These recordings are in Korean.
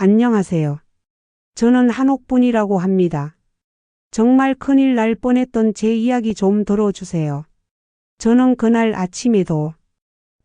안녕하세요. 저는 한옥분이라고 합니다. 정말 큰일 날 뻔했던 제 이야기 좀 들어주세요. 저는 그날 아침에도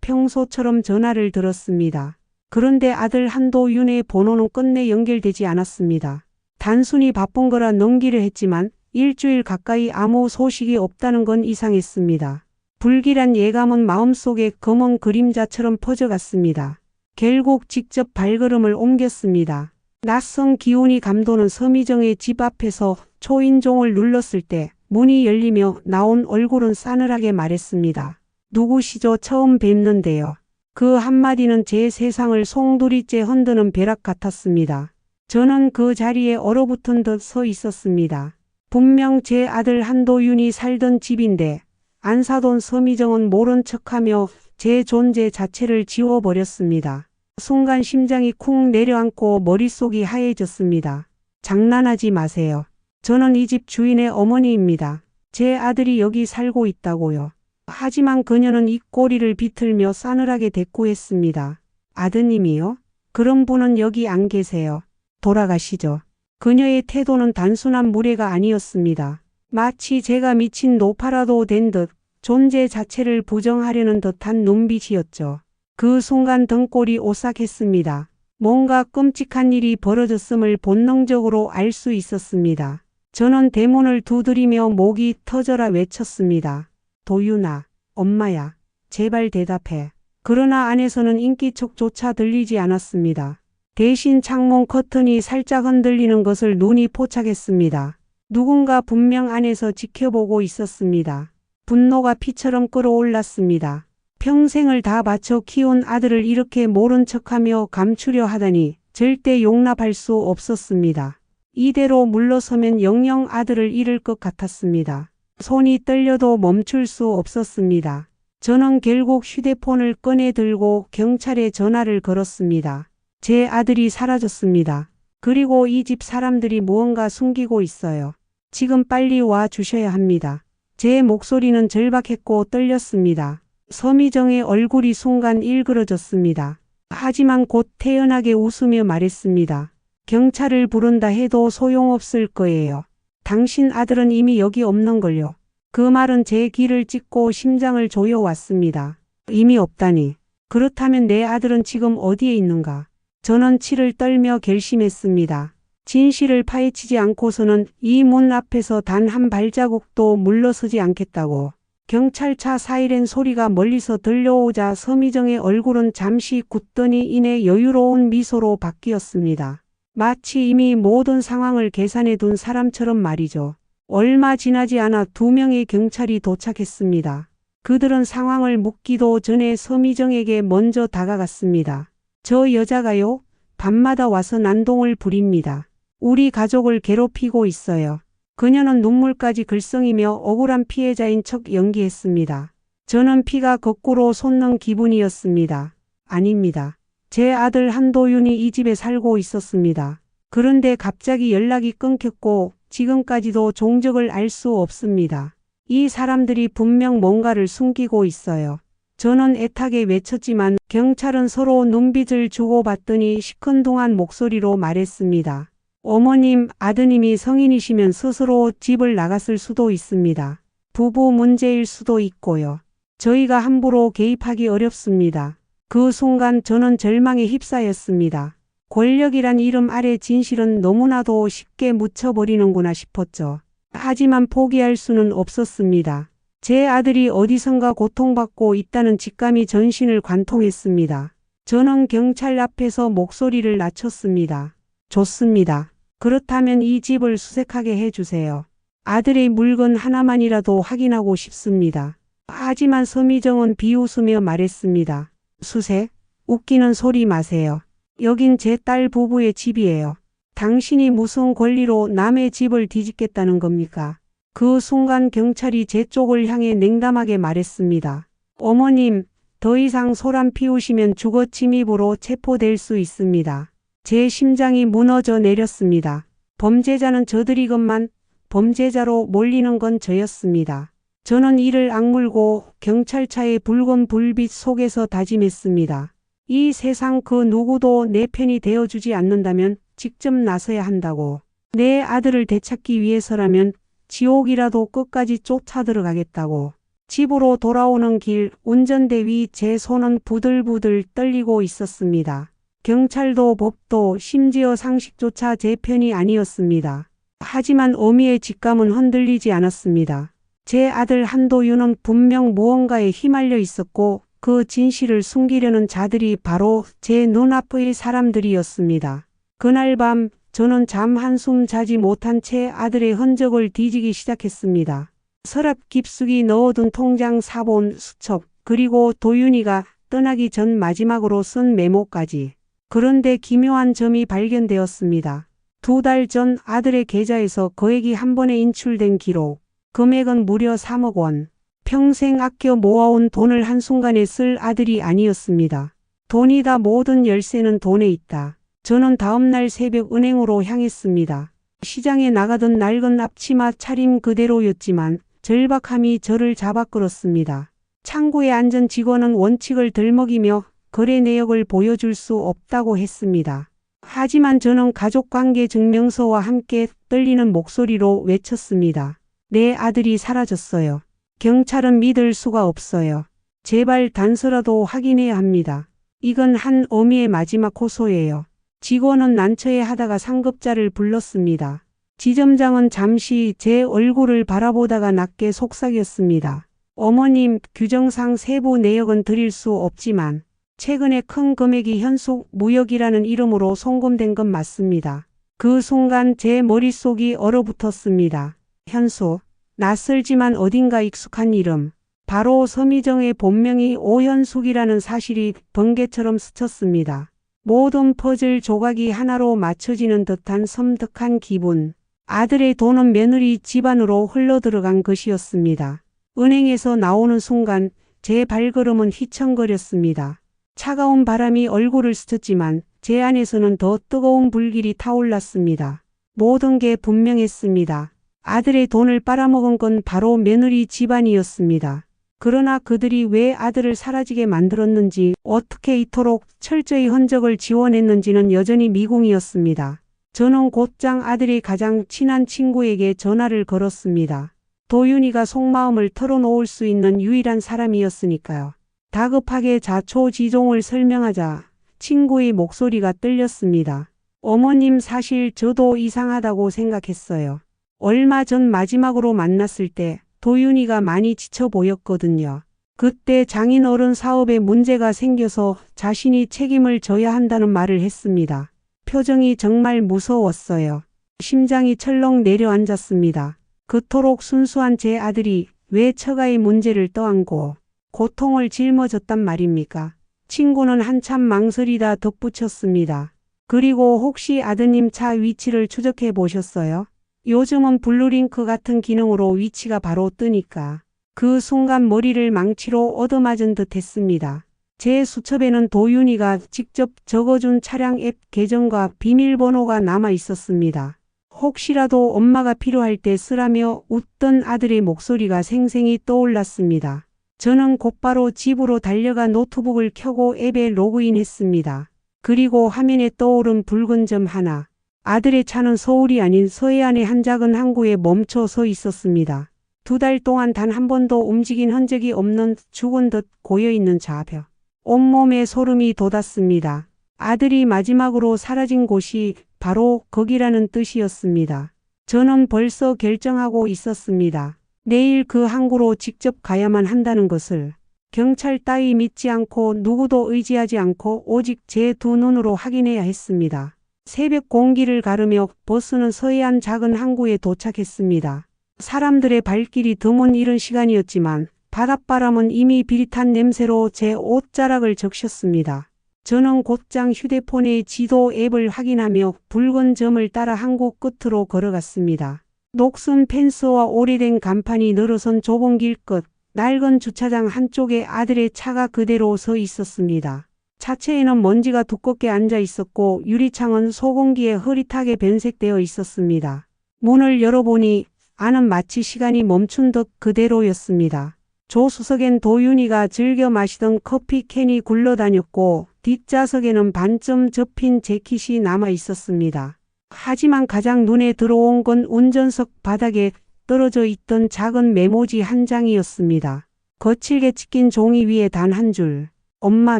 평소처럼 전화를 들었습니다. 그런데 아들 한도윤의 번호는 끝내 연결되지 않았습니다. 단순히 바쁜 거라 넘기려 했지만 일주일 가까이 아무 소식이 없다는 건 이상했습니다. 불길한 예감은 마음속에 검은 그림자처럼 퍼져갔습니다. 결국 직접 발걸음을 옮겼습니다. 낯선 기운이 감도는 서미정의 집 앞에서 초인종을 눌렀을 때 문이 열리며 나온 얼굴은 싸늘하게 말했습니다. 누구시죠? 처음 뵙는데요. 그 한마디는 제 세상을 송두리째 흔드는 벼락 같았습니다. 저는 그 자리에 얼어붙은 듯 서 있었습니다. 분명 제 아들 한도윤이 살던 집인데 안 사돈 서미정은 모른 척하며 제 존재 자체를 지워버렸습니다. 순간 심장이 쿵 내려앉고 머릿속이 하얘졌습니다. 장난하지 마세요. 저는 이 집 주인의 어머니입니다. 제 아들이 여기 살고 있다고요. 하지만 그녀는 입꼬리를 비틀며 싸늘하게 대꾸했습니다. 아드님이요? 그런 분은 여기 안 계세요. 돌아가시죠. 그녀의 태도는 단순한 무례가 아니었습니다. 마치 제가 미친 노파라도 된 듯 존재 자체를 부정하려는 듯한 눈빛이었죠. 그 순간 등골이 오싹했습니다. 뭔가 끔찍한 일이 벌어졌음을 본능적으로 알 수 있었습니다. 저는 대문을 두드리며 목이 터져라 외쳤습니다. 도윤아, 엄마야, 제발 대답해. 그러나 안에서는 인기척조차 들리지 않았습니다. 대신 창문 커튼이 살짝 흔들리는 것을 눈이 포착했습니다. 누군가 분명 안에서 지켜보고 있었습니다. 분노가 피처럼 끓어올랐습니다. 평생을 다 바쳐 키운 아들을 이렇게 모른 척하며 감추려 하다니 절대 용납할 수 없었습니다. 이대로 물러서면 영영 아들을 잃을 것 같았습니다. 손이 떨려도 멈출 수 없었습니다. 저는 결국 휴대폰을 꺼내 들고 경찰에 전화를 걸었습니다. 제 아들이 사라졌습니다. 그리고 이 집 사람들이 무언가 숨기고 있어요. 지금 빨리 와 주셔야 합니다. 제 목소리는 절박했고 떨렸습니다. 서미정의 얼굴이 순간 일그러졌습니다. 하지만 곧 태연하게 웃으며 말했습니다. 경찰을 부른다 해도 소용없을 거예요. 당신 아들은 이미 여기 없는걸요. 그 말은 제 귀를 찢고 심장을 조여왔습니다. 이미 없다니. 그렇다면 내 아들은 지금 어디에 있는가? 저는 치를 떨며 결심했습니다. 진실을 파헤치지 않고서는 이 문 앞에서 단 한 발자국도 물러서지 않겠다고. 경찰차 사이렌 소리가 멀리서 들려오자 서미정의 얼굴은 잠시 굳더니 이내 여유로운 미소로 바뀌었습니다. 마치 이미 모든 상황을 계산해 둔 사람처럼 말이죠. 얼마 지나지 않아 2명의 경찰이 도착했습니다. 그들은 상황을 묻기도 전에 서미정에게 먼저 다가갔습니다. 저 여자가요? 밤마다 와서 난동을 부립니다. 우리 가족을 괴롭히고 있어요. 그녀는 눈물까지 글썽이며 억울한 피해자인 척 연기했습니다. 저는 피가 거꾸로 솟는 기분이었습니다. 아닙니다. 제 아들 한도윤이 이 집에 살고 있었습니다. 그런데 갑자기 연락이 끊겼고 지금까지도 종적을 알 수 없습니다. 이 사람들이 분명 뭔가를 숨기고 있어요. 저는 애타게 외쳤지만 경찰은 서로 눈빛을 주고받더니 시큰둥한 목소리로 말했습니다. 어머님, 아드님이 성인이시면 스스로 집을 나갔을 수도 있습니다. 부부 문제일 수도 있고요. 저희가 함부로 개입하기 어렵습니다. 그 순간 저는 절망에 휩싸였습니다. 권력이란 이름 아래 진실은 너무나도 쉽게 묻혀버리는구나 싶었죠. 하지만 포기할 수는 없었습니다. 제 아들이 어디선가 고통받고 있다는 직감이 전신을 관통했습니다. 저는 경찰 앞에서 목소리를 낮췄습니다. 좋습니다. 그렇다면 이 집을 수색하게 해주세요. 아들의 물건 하나만이라도 확인하고 싶습니다. 하지만 서미정은 비웃으며 말했습니다. 수색? 웃기는 소리 마세요. 여긴 제 딸 부부의 집이에요. 당신이 무슨 권리로 남의 집을 뒤집겠다는 겁니까? 그 순간 경찰이 제 쪽을 향해 냉담하게 말했습니다. 어머님, 더 이상 소란 피우시면 주거 침입으로 체포될 수 있습니다. 제 심장이 무너져 내렸습니다. 범죄자는 저들이건만 범죄자로 몰리는 건 저였습니다. 저는 이를 악물고 경찰차의 붉은 불빛 속에서 다짐했습니다. 이 세상 그 누구도 내 편이 되어주지 않는다면 직접 나서야 한다고. 내 아들을 되찾기 위해서라면 지옥이라도 끝까지 쫓아 들어가겠다고. 집으로 돌아오는 길 운전대 위 제 손은 부들부들 떨리고 있었습니다. 경찰도 법도 심지어 상식조차 제 편이 아니었습니다. 하지만 어미의 직감은 흔들리지 않았습니다. 제 아들 한도윤은 분명 무언가에 휘말려 있었고 그 진실을 숨기려는 자들이 바로 제 눈앞의 사람들이었습니다. 그날 밤 저는 잠 한숨 자지 못한 채 아들의 흔적을 뒤지기 시작했습니다. 서랍 깊숙이 넣어둔 통장 사본 수첩 그리고 도윤이가 떠나기 전 마지막으로 쓴 메모까지. 그런데 기묘한 점이 발견되었습니다. 2달 전 아들의 계좌에서 거액이 한 번에 인출된 기록. 금액은 무려 3억 원. 평생 아껴 모아온 돈을 한순간에 쓸 아들이 아니었습니다. 돈이다 모든 열쇠는 돈에 있다. 저는 다음날 새벽 은행으로 향했습니다. 시장에 나가던 낡은 앞치마 차림 그대로였지만 절박함이 저를 잡아 끌었습니다. 창구에 앉은 직원은 원칙을 들먹이며 거래 내역을 보여줄 수 없다고 했습니다. 하지만 저는 가족관계 증명서와 함께 떨리는 목소리로 외쳤습니다. 내 아들이 사라졌어요. 경찰은 믿을 수가 없어요. 제발 단서라도 확인해야 합니다. 이건 한 어미의 마지막 호소예요. 직원은 난처해하다가 상급자를 불렀습니다. 지점장은 잠시 제 얼굴을 바라보다가 낮게 속삭였습니다. 어머님, 규정상 세부 내역은 드릴 수 없지만 최근에 큰 금액이 현숙 무역이라는 이름으로 송금된 건 맞습니다. 그 순간 제 머릿속이 얼어붙었습니다. 현숙, 낯설지만 어딘가 익숙한 이름. 바로 서미정의 본명이 오현숙이라는 사실이 번개처럼 스쳤습니다. 모든 퍼즐 조각이 하나로 맞춰지는 듯한 섬뜩한 기분. 아들의 돈은 며느리 집안으로 흘러들어간 것이었습니다. 은행에서 나오는 순간 제 발걸음은 휘청거렸습니다. 차가운 바람이 얼굴을 스쳤지만 제 안에서는 더 뜨거운 불길이 타올랐습니다. 모든 게 분명했습니다. 아들의 돈을 빨아먹은 건 바로 며느리 집안이었습니다. 그러나 그들이 왜 아들을 사라지게 만들었는지, 어떻게 이토록 철저히 흔적을 지워냈는지는 여전히 미궁이었습니다. 저는 곧장 아들의 가장 친한 친구에게 전화를 걸었습니다. 도윤이가 속마음을 털어놓을 수 있는 유일한 사람이었으니까요. 다급하게 자초지종을 설명하자 친구의 목소리가 떨렸습니다. 어머님, 사실 저도 이상하다고 생각했어요. 얼마 전 마지막으로 만났을 때 도윤이가 많이 지쳐 보였거든요. 그때 장인어른 사업에 문제가 생겨서 자신이 책임을 져야 한다는 말을 했습니다. 표정이 정말 무서웠어요. 심장이 철렁 내려앉았습니다. 그토록 순수한 제 아들이 왜 처가의 문제를 떠안고 고통을 짊어졌단 말입니까? 친구는 한참 망설이다 덧붙였습니다. 그리고 혹시 아드님 차 위치를 추적해 보셨어요? 요즘은 블루링크 같은 기능으로 위치가 바로 뜨니까. 그 순간 머리를 망치로 얻어맞은 듯 했습니다. 제 수첩에는 도윤이가 직접 적어준 차량 앱 계정과 비밀번호가 남아 있었습니다. 혹시라도 엄마가 필요할 때 쓰라며 웃던 아들의 목소리가 생생히 떠올랐습니다. 저는 곧바로 집으로 달려가 노트북을 켜고 앱에 로그인했습니다. 그리고 화면에 떠오른 붉은 점 하나. 아들의 차는 서울이 아닌 서해안의 한 작은 항구에 멈춰 서 있었습니다. 2달 동안 단 한 번도 움직인 흔적이 없는 죽은 듯 고여있는 좌표. 온몸에 소름이 돋았습니다. 아들이 마지막으로 사라진 곳이 바로 거기라는 뜻이었습니다. 저는 벌써 결정하고 있었습니다. 내일 그 항구로 직접 가야만 한다는 것을. 경찰 따위 믿지 않고 누구도 의지하지 않고 오직 제 두 눈으로 확인해야 했습니다. 새벽 공기를 가르며 버스는 서해안 작은 항구에 도착했습니다. 사람들의 발길이 드문 이른 시간이었지만 바닷바람은 이미 비릿한 냄새로 제 옷자락을 적셨습니다. 저는 곧장 휴대폰의 지도 앱을 확인하며 붉은 점을 따라 항구 끝으로 걸어갔습니다. 녹슨 펜스와 오래된 간판이 늘어선 좁은 길 끝, 낡은 주차장 한쪽에 아들의 차가 그대로 서 있었습니다. 차체에는 먼지가 두껍게 앉아 있었고 유리창은 소공기에 흐릿하게 변색되어 있었습니다. 문을 열어보니 안은 마치 시간이 멈춘 듯 그대로였습니다. 조수석엔 도윤이가 즐겨 마시던 커피 캔이 굴러다녔고 뒷좌석에는 반쯤 접힌 재킷이 남아 있었습니다. 하지만 가장 눈에 들어온 건 운전석 바닥에 떨어져 있던 작은 메모지 한 장이었습니다. 거칠게 찢긴 종이 위에 단 한 줄. 엄마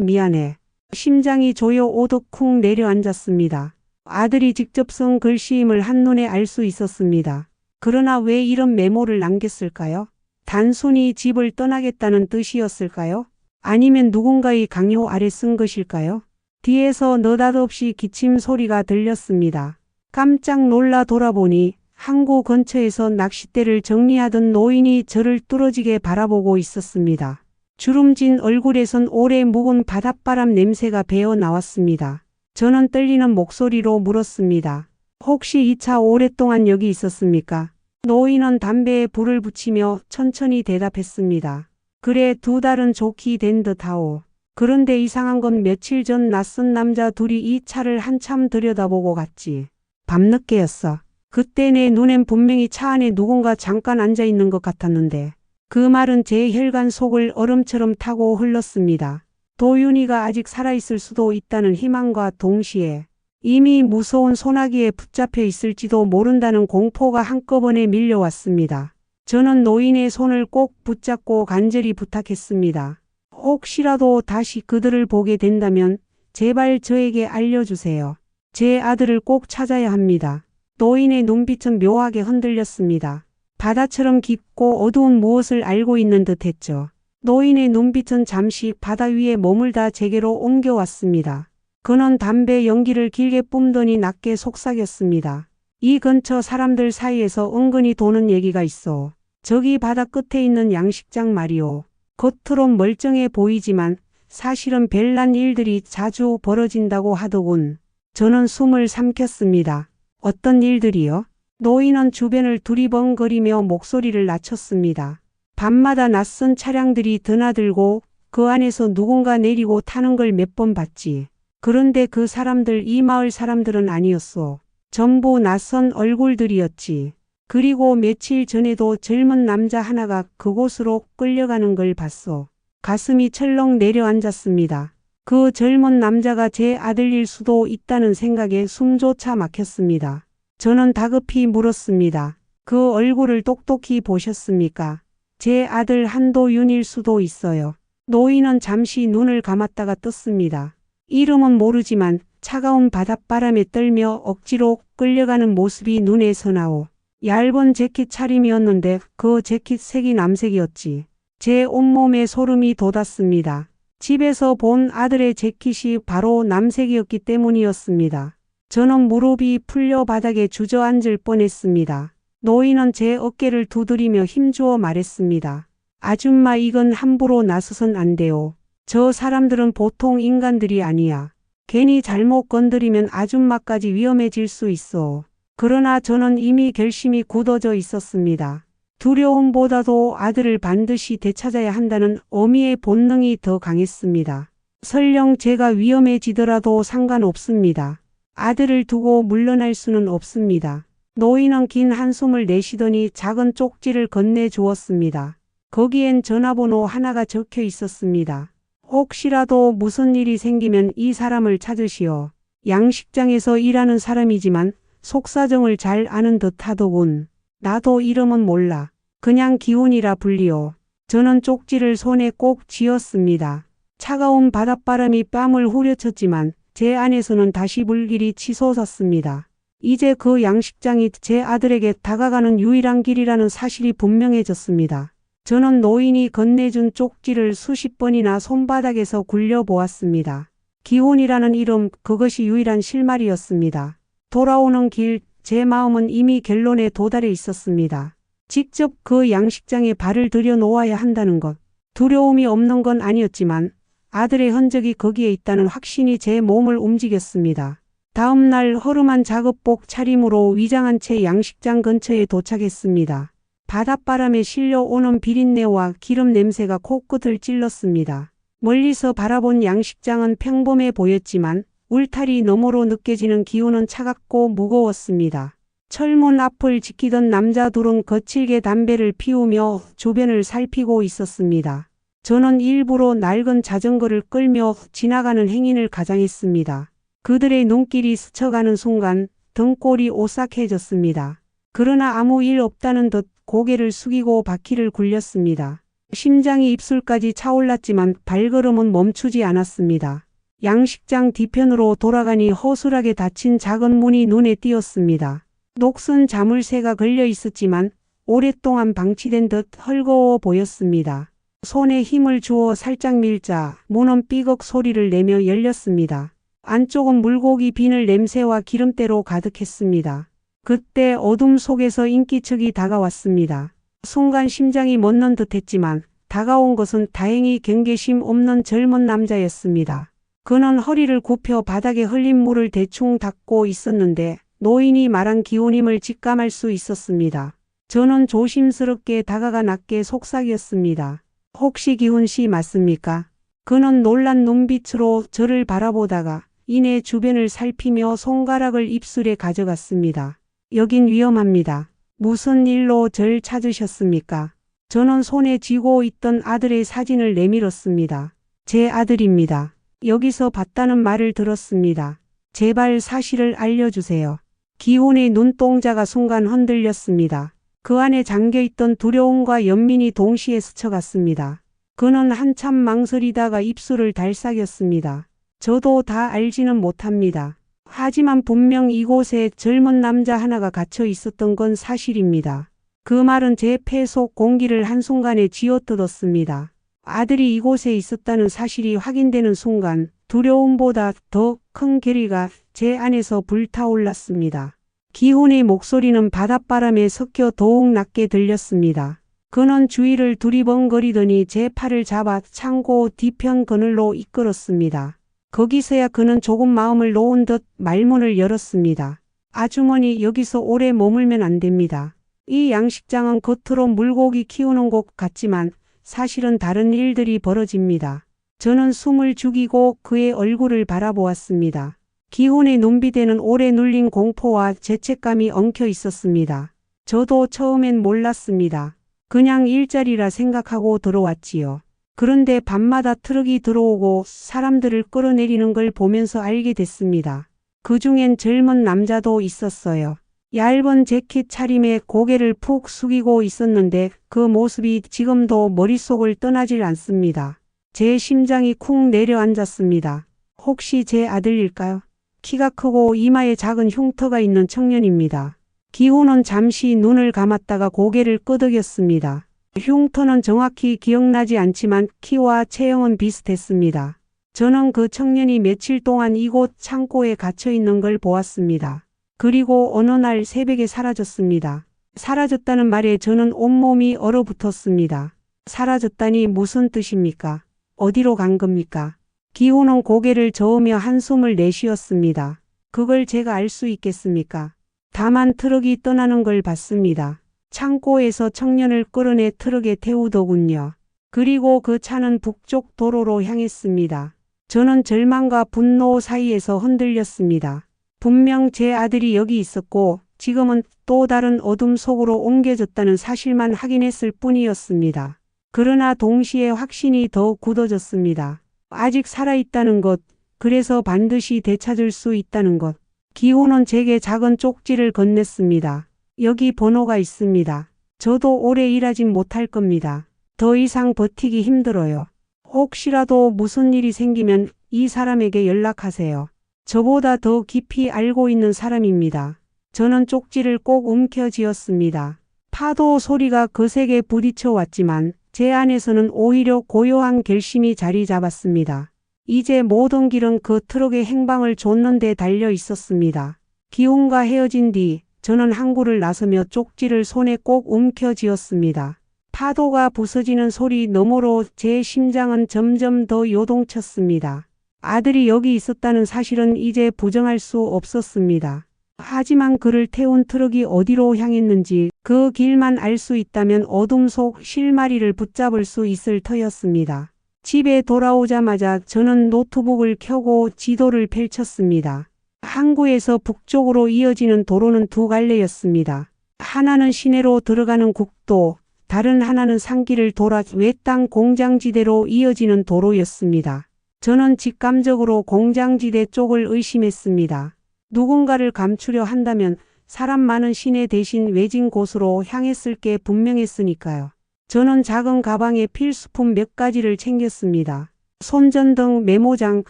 미안해. 심장이 조여 오듯 쿵 내려앉았습니다. 아들이 직접 쓴 글씨임을 한눈에 알 수 있었습니다. 그러나 왜 이런 메모를 남겼을까요? 단순히 집을 떠나겠다는 뜻이었을까요? 아니면 누군가의 강요 아래 쓴 것일까요? 뒤에서 느닷없이 기침 소리가 들렸습니다. 깜짝 놀라 돌아보니 항구 근처에서 낚싯대를 정리하던 노인이 저를 뚫어지게 바라보고 있었습니다. 주름진 얼굴에선 오래 묵은 바닷바람 냄새가 배어 나왔습니다. 저는 떨리는 목소리로 물었습니다. 혹시 이 차 오랫동안 여기 있었습니까? 노인은 담배에 불을 붙이며 천천히 대답했습니다. 그래 2달은 좋게 된 듯하오. 그런데 이상한 건 며칠 전 낯선 남자 둘이 이 차를 한참 들여다보고 갔지. 밤늦게였어. 그때 내 눈엔 분명히 차 안에 누군가 잠깐 앉아있는 것 같았는데 그 말은 제 혈관 속을 얼음처럼 타고 흘렀습니다. 도윤이가 아직 살아있을 수도 있다는 희망과 동시에 이미 무서운 소나기에 붙잡혀 있을지도 모른다는 공포가 한꺼번에 밀려왔습니다. 저는 노인의 손을 꼭 붙잡고 간절히 부탁했습니다. 혹시라도 다시 그들을 보게 된다면 제발 저에게 알려주세요. 제 아들을 꼭 찾아야 합니다. 노인의 눈빛은 묘하게 흔들렸습니다. 바다처럼 깊고 어두운 무엇을 알고 있는 듯 했죠. 노인의 눈빛은 잠시 바다 위에 머물다 제게로 옮겨왔습니다. 그는 담배 연기를 길게 뿜더니 낮게 속삭였습니다. 이 근처 사람들 사이에서 은근히 도는 얘기가 있어. 저기 바다 끝에 있는 양식장 말이오. 겉으론 멀쩡해 보이지만 사실은 별난 일들이 자주 벌어진다고 하더군. 저는 숨을 삼켰습니다. 어떤 일들이요? 노인은 주변을 두리번거리며 목소리를 낮췄습니다. 밤마다 낯선 차량들이 드나들고 그 안에서 누군가 내리고 타는 걸 몇 번 봤지. 그런데 그 사람들 이 마을 사람들은 아니었어. 전부 낯선 얼굴들이었지. 그리고 며칠 전에도 젊은 남자 하나가 그곳으로 끌려가는 걸 봤어. 가슴이 철렁 내려앉았습니다. 그 젊은 남자가 제 아들일 수도 있다는 생각에 숨조차 막혔습니다. 저는 다급히 물었습니다. 그 얼굴을 똑똑히 보셨습니까? 제 아들 한도윤일 수도 있어요. 노인은 잠시 눈을 감았다가 떴습니다. 이름은 모르지만 차가운 바닷바람에 떨며 억지로 끌려가는 모습이 눈에 선하오. 얇은 재킷 차림이었는데 그 재킷 색이 남색이었지. 제 온몸에 소름이 돋았습니다. 집에서 본 아들의 재킷이 바로 남색이었기 때문이었습니다. 저는 무릎이 풀려 바닥에 주저앉을 뻔했습니다. 노인은 제 어깨를 두드리며 힘주어 말했습니다. 아줌마 이건 함부로 나서선 안 돼요. 저 사람들은 보통 인간들이 아니야. 괜히 잘못 건드리면 아줌마까지 위험해질 수 있어. 그러나 저는 이미 결심이 굳어져 있었습니다. 두려움보다도 아들을 반드시 되찾아야 한다는 어미의 본능이 더 강했습니다. 설령 제가 위험해지더라도 상관없습니다. 아들을 두고 물러날 수는 없습니다. 노인은 긴 한숨을 내쉬더니 작은 쪽지를 건네주었습니다. 거기엔 전화번호 하나가 적혀 있었습니다. 혹시라도 무슨 일이 생기면 이 사람을 찾으시오. 양식장에서 일하는 사람이지만 속사정을 잘 아는 듯 하더군. 나도 이름은 몰라. 그냥 기훈이라 불리오. 저는 쪽지를 손에 꼭 쥐었습니다. 차가운 바닷바람이 뺨을 후려쳤지만 제 안에서는 다시 불길이 치솟았습니다. 이제 그 양식장이 제 아들에게 다가가는 유일한 길이라는 사실이 분명해졌습니다. 저는 노인이 건네준 쪽지를 수십 번이나 손바닥에서 굴려보았습니다. 기훈이라는 이름, 그것이 유일한 실마리였습니다. 돌아오는 길, 제 마음은 이미 결론에 도달해 있었습니다. 직접 그 양식장에 발을 들여놓아야 한다는 것. 두려움이 없는 건 아니었지만 아들의 흔적이 거기에 있다는 확신이 제 몸을 움직였습니다. 다음 날 허름한 작업복 차림으로 위장한 채 양식장 근처에 도착했습니다. 바닷바람에 실려오는 비린내와 기름 냄새가 코끝을 찔렀습니다. 멀리서 바라본 양식장은 평범해 보였지만 울타리 너머로 느껴지는 기운은 차갑고 무거웠습니다. 철문 앞을 지키던 남자 둘은 거칠게 담배를 피우며 주변을 살피고 있었습니다. 저는 일부러 낡은 자전거를 끌며 지나가는 행인을 가장했습니다. 그들의 눈길이 스쳐가는 순간 등골이 오싹해졌습니다. 그러나 아무 일 없다는 듯 고개를 숙이고 바퀴를 굴렸습니다. 심장이 입술까지 차올랐지만 발걸음은 멈추지 않았습니다. 양식장 뒤편으로 돌아가니 허술하게 닫힌 작은 문이 눈에 띄었습니다. 녹슨 자물쇠가 걸려 있었지만 오랫동안 방치된 듯 헐거워 보였습니다. 손에 힘을 주어 살짝 밀자 문은 삐걱 소리를 내며 열렸습니다. 안쪽은 물고기 비늘 냄새와 기름때로 가득했습니다. 그때 어둠 속에서 인기척이 다가왔습니다. 순간 심장이 멎는 듯했지만 다가온 것은 다행히 경계심 없는 젊은 남자였습니다. 그는 허리를 굽혀 바닥에 흘린 물을 대충 닦고 있었는데 노인이 말한 기혼임을 직감할 수 있었습니다. 저는 조심스럽게 다가가 낮게 속삭였습니다. 혹시 기훈 씨 맞습니까? 그는 놀란 눈빛으로 저를 바라보다가 이내 주변을 살피며 손가락을 입술에 가져갔습니다. 여긴 위험합니다. 무슨 일로 절 찾으셨습니까? 저는 손에 쥐고 있던 아들의 사진을 내밀었습니다. 제 아들입니다. 여기서 봤다는 말을 들었습니다. 제발 사실을 알려주세요. 기훈의 눈동자가 순간 흔들렸습니다. 그 안에 잠겨있던 두려움과 연민이 동시에 스쳐갔습니다. 그는 한참 망설이다가 입술을 달싹였습니다. 저도 다 알지는 못합니다. 하지만 분명 이곳에 젊은 남자 하나가 갇혀 있었던 건 사실입니다. 그 말은 제 폐 속 공기를 한순간에 쥐어뜯었습니다. 아들이 이곳에 있었다는 사실이 확인되는 순간 두려움보다 더 큰 괴리가 제 안에서 불타올랐습니다. 기훈의 목소리는 바닷바람에 섞여 더욱 낮게 들렸습니다. 그는 주위를 두리번거리더니 제 팔을 잡아 창고 뒤편 그늘로 이끌었습니다. 거기서야 그는 조금 마음을 놓은 듯 말문을 열었습니다. 아주머니, 여기서 오래 머물면 안 됩니다. 이 양식장은 겉으로 물고기 키우는 곳 같지만 사실은 다른 일들이 벌어집니다. 저는 숨을 죽이고 그의 얼굴을 바라보았습니다. 기훈의 눈빛에는 오래 눌린 공포와 죄책감이 엉켜 있었습니다. 저도 처음엔 몰랐습니다. 그냥 일자리라 생각하고 들어왔지요. 그런데 밤마다 트럭이 들어오고 사람들을 끌어내리는 걸 보면서 알게 됐습니다. 그중엔 젊은 남자도 있었어요. 얇은 재킷 차림에 고개를 푹 숙이고 있었는데 그 모습이 지금도 머릿속을 떠나질 않습니다. 제 심장이 쿵 내려앉았습니다. 혹시 제 아들일까요? 키가 크고 이마에 작은 흉터가 있는 청년입니다. 기훈은 잠시 눈을 감았다가 고개를 끄덕였습니다. 흉터는 정확히 기억나지 않지만 키와 체형은 비슷했습니다. 저는 그 청년이 며칠 동안 이곳 창고에 갇혀 있는 걸 보았습니다. 그리고 어느 날 새벽에 사라졌습니다. 사라졌다는 말에 저는 온몸이 얼어붙었습니다. 사라졌다니 무슨 뜻입니까? 어디로 간 겁니까? 기훈은 고개를 저으며 한숨을 내쉬었습니다. 그걸 제가 알 수 있겠습니까? 다만 트럭이 떠나는 걸 봤습니다. 창고에서 청년을 끌어내 트럭에 태우더군요. 그리고 그 차는 북쪽 도로로 향했습니다. 저는 절망과 분노 사이에서 흔들렸습니다. 분명 제 아들이 여기 있었고 지금은 또 다른 어둠 속으로 옮겨졌다는 사실만 확인했을 뿐이었습니다. 그러나 동시에 확신이 더 굳어졌습니다. 아직 살아있다는 것, 그래서 반드시 되찾을 수 있다는 것. 기훈은 제게 작은 쪽지를 건넸습니다. 여기 번호가 있습니다. 저도 오래 일하진 못할 겁니다. 더 이상 버티기 힘들어요. 혹시라도 무슨 일이 생기면 이 사람에게 연락하세요. 저보다 더 깊이 알고 있는 사람입니다. 저는 쪽지를 꼭 움켜쥐었습니다. 파도 소리가 거세게 부딪혀 왔지만 제 안에서는 오히려 고요한 결심이 자리 잡았습니다. 이제 모든 길은 그 트럭의 행방을 좇는 데 달려 있었습니다. 기훈과 헤어진 뒤 저는 항구를 나서며 쪽지를 손에 꼭 움켜쥐었습니다. 파도가 부서지는 소리 너머로 제 심장은 점점 더 요동쳤습니다. 아들이 여기 있었다는 사실은 이제 부정할 수 없었습니다. 하지만 그를 태운 트럭이 어디로 향했는지 그 길만 알 수 있다면 어둠 속 실마리를 붙잡을 수 있을 터였습니다. 집에 돌아오자마자 저는 노트북을 켜고 지도를 펼쳤습니다. 항구에서 북쪽으로 이어지는 도로는 두 갈래였습니다. 하나는 시내로 들어가는 국도, 다른 하나는 산길을 돌아 외땅 공장지대로 이어지는 도로였습니다. 저는 직감적으로 공장지대 쪽을 의심했습니다. 누군가를 감추려 한다면 사람 많은 시내 대신 외진 곳으로 향했을 게 분명했으니까요. 저는 작은 가방에 필수품 몇 가지를 챙겼습니다. 손전등, 메모장,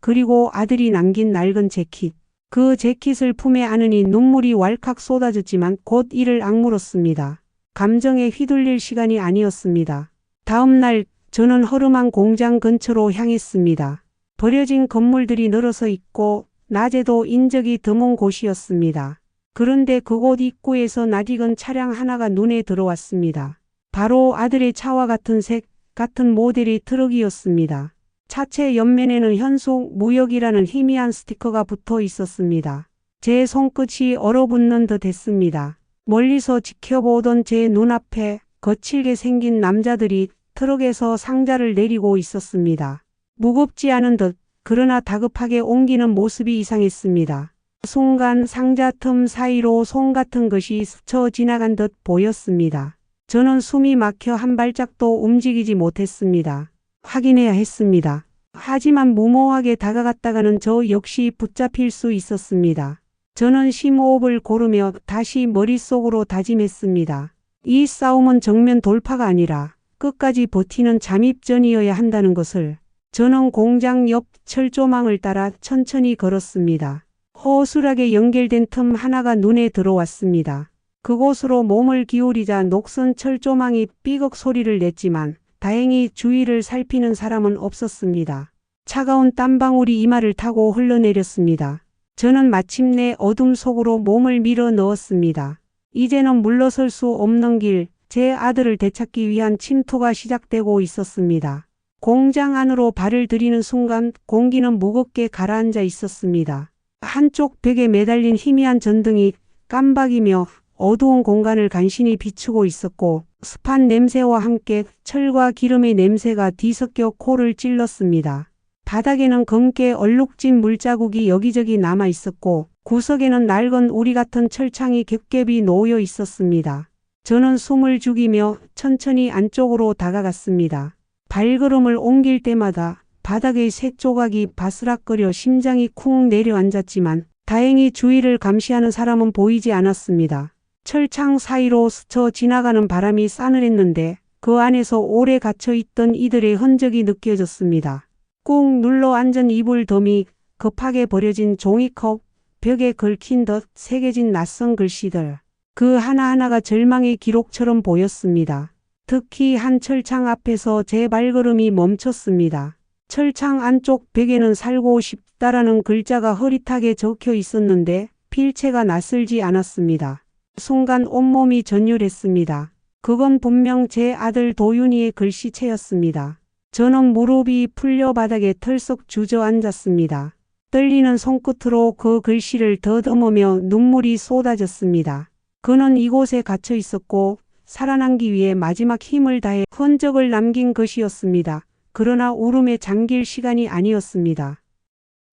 그리고 아들이 남긴 낡은 재킷. 그 재킷을 품에 안으니 눈물이 왈칵 쏟아졌지만 곧 이를 악물었습니다. 감정에 휘둘릴 시간이 아니었습니다. 다음 날 저는 허름한 공장 근처로 향했습니다. 버려진 건물들이 늘어서 있고 낮에도 인적이 드문 곳이었습니다. 그런데 그곳 입구에서 낯익은 차량 하나가 눈에 들어왔습니다. 바로 아들의 차와 같은 색, 같은 모델의 트럭이었습니다. 차체 옆면에는 현숙 무역이라는 희미한 스티커가 붙어 있었습니다. 제 손끝이 얼어붙는 듯 했습니다. 멀리서 지켜보던 제 눈앞에 거칠게 생긴 남자들이 트럭에서 상자를 내리고 있었습니다. 무겁지 않은 듯 그러나 다급하게 옮기는 모습이 이상했습니다. 순간 상자 틈 사이로 송 같은 것이 스쳐 지나간 듯 보였습니다. 저는 숨이 막혀 한 발짝도 움직이지 못했습니다. 확인해야 했습니다. 하지만 무모하게 다가갔다가는 저 역시 붙잡힐 수 있었습니다. 저는 심호흡을 고르며 다시 머릿속으로 다짐했습니다. 이 싸움은 정면 돌파가 아니라 끝까지 버티는 잠입전이어야 한다는 것을. 저는 공장 옆 철조망을 따라 천천히 걸었습니다. 허술하게 연결된 틈 하나가 눈에 들어왔습니다. 그곳으로 몸을 기울이자 녹슨 철조망이 삐걱 소리를 냈지만 다행히 주위를 살피는 사람은 없었습니다. 차가운 땀방울이 이마를 타고 흘러내렸습니다. 저는 마침내 어둠 속으로 몸을 밀어 넣었습니다. 이제는 물러설 수 없는 길, 제 아들을 되찾기 위한 침투가 시작되고 있었습니다. 공장 안으로 발을 들이는 순간 공기는 무겁게 가라앉아 있었습니다. 한쪽 벽에 매달린 희미한 전등이 깜박이며 어두운 공간을 간신히 비추고 있었고 습한 냄새와 함께 철과 기름의 냄새가 뒤섞여 코를 찔렀습니다. 바닥에는 검게 얼룩진 물자국이 여기저기 남아 있었고 구석에는 낡은 우리 같은 철창이 겹겹이 놓여 있었습니다. 저는 숨을 죽이며 천천히 안쪽으로 다가갔습니다. 발걸음을 옮길 때마다 바닥의 새 조각이 바스락거려 심장이 쿵 내려앉았지만 다행히 주위를 감시하는 사람은 보이지 않았습니다. 철창 사이로 스쳐 지나가는 바람이 싸늘했는데 그 안에서 오래 갇혀있던 이들의 흔적이 느껴졌습니다. 꾹 눌러 앉은 이불 더미, 급하게 버려진 종이컵, 벽에 긁힌 듯 새겨진 낯선 글씨들. 그 하나하나가 절망의 기록처럼 보였습니다. 특히 한 철창 앞에서 제 발걸음이 멈췄습니다. 철창 안쪽 벽에는 살고 싶다라는 글자가 흐릿하게 적혀 있었는데 필체가 낯설지 않았습니다. 순간 온몸이 전율했습니다. 그건 분명 제 아들 도윤이의 글씨체였습니다. 저는 무릎이 풀려 바닥에 털썩 주저앉았습니다. 떨리는 손끝으로 그 글씨를 더듬으며 눈물이 쏟아졌습니다. 그는 이곳에 갇혀 있었고 살아남기 위해 마지막 힘을 다해 흔적을 남긴 것이었습니다. 그러나 울음에 잠길 시간이 아니었습니다.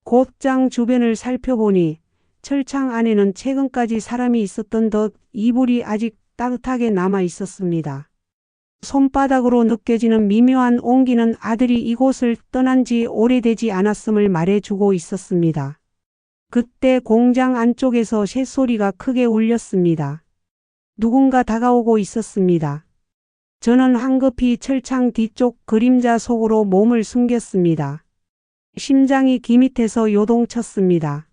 곧장 주변을 살펴보니 철창 안에는 최근까지 사람이 있었던 듯 이불이 아직 따뜻하게 남아 있었습니다. 손바닥으로 느껴지는 미묘한 온기는 아들이 이곳을 떠난 지 오래되지 않았음을 말해주고 있었습니다. 그때 공장 안쪽에서 새소리가 크게 울렸습니다. 누군가 다가오고 있었습니다. 저는 황급히 철창 뒤쪽 그림자 속으로 몸을 숨겼습니다. 심장이 기밑에서 요동쳤습니다.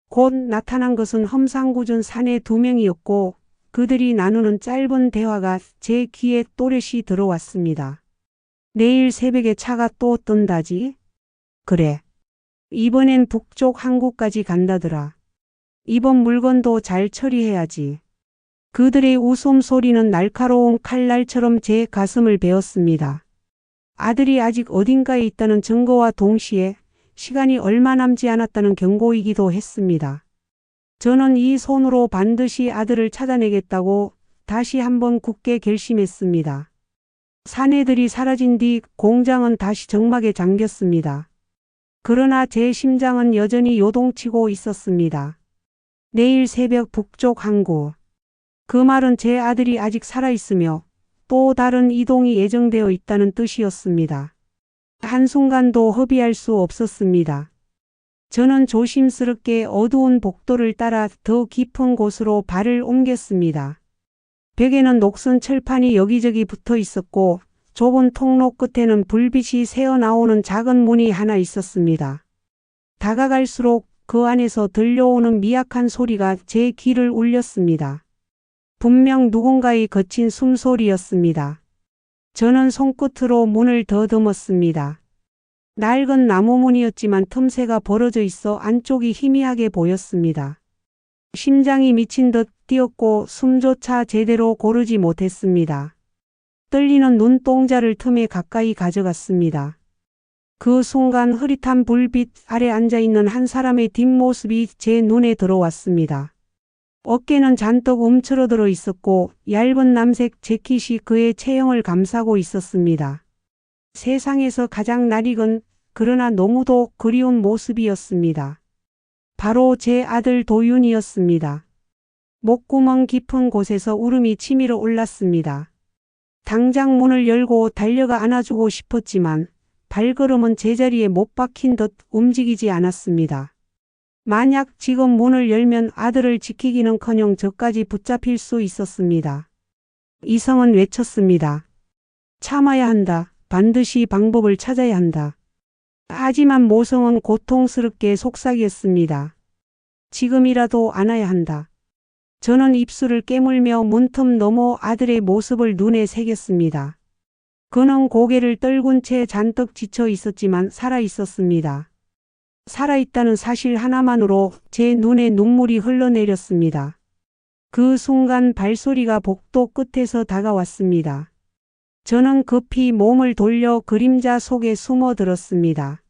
곧 나타난 것은 험상궂은 사내 두 명이었고 그들이 나누는 짧은 대화가 제 귀에 또렷이 들어왔습니다. 내일 새벽에 차가 또 뜬다지? 그래. 이번엔 북쪽 항구까지 간다더라. 이번 물건도 잘 처리해야지. 그들의 웃음소리는 날카로운 칼날처럼 제 가슴을 베었습니다. 아들이 아직 어딘가에 있다는 증거와 동시에 시간이 얼마 남지 않았다는 경고이기도 했습니다. 저는 이 손으로 반드시 아들을 찾아내겠다고 다시 한번 굳게 결심했습니다. 사내들이 사라진 뒤 공장은 다시 정막에 잠겼습니다. 그러나 제 심장은 여전히 요동치고 있었습니다. 내일 새벽 북쪽 항구. 그 말은 제 아들이 아직 살아있으며 또 다른 이동이 예정되어 있다는 뜻이었습니다. 한순간도 허비할 수 없었습니다. 저는 조심스럽게 어두운 복도를 따라 더 깊은 곳으로 발을 옮겼습니다. 벽에는 녹슨 철판이 여기저기 붙어 있었고 좁은 통로 끝에는 불빛이 새어나오는 작은 문이 하나 있었습니다. 다가갈수록 그 안에서 들려오는 미약한 소리가 제 귀를 울렸습니다. 분명 누군가의 거친 숨소리였습니다. 저는 손끝으로 문을 더듬었습니다. 낡은 나무문이었지만 틈새가 벌어져 있어 안쪽이 희미하게 보였습니다. 심장이 미친 듯 뛰었고 숨조차 제대로 고르지 못했습니다. 떨리는 눈동자를 틈에 가까이 가져갔습니다. 그 순간 흐릿한 불빛 아래 앉아있는 한 사람의 뒷모습이 제 눈에 들어왔습니다. 어깨는 잔뜩 움츠러들어 있었고 얇은 남색 재킷이 그의 체형을 감싸고 있었습니다. 세상에서 가장 낯익은 그러나 너무도 그리운 모습이었습니다. 바로 제 아들 도윤이었습니다. 목구멍 깊은 곳에서 울음이 치밀어 올랐습니다. 당장 문을 열고 달려가 안아주고 싶었지만 발걸음은 제자리에 못 박힌 듯 움직이지 않았습니다. 만약 지금 문을 열면 아들을 지키기는커녕 저까지 붙잡힐 수 있었습니다. 이성은 외쳤습니다. 참아야 한다. 반드시 방법을 찾아야 한다. 하지만 모성은 고통스럽게 속삭였습니다. 지금이라도 안아야 한다. 저는 입술을 깨물며 문틈 너머 아들의 모습을 눈에 새겼습니다. 그는 고개를 떨군 채 잔뜩 지쳐 있었지만 살아 있었습니다. 살아있다는 사실 하나만으로 제 눈에 눈물이 흘러내렸습니다. 그 순간 발소리가 복도 끝에서 다가왔습니다. 저는 급히 몸을 돌려 그림자 속에 숨어들었습니다.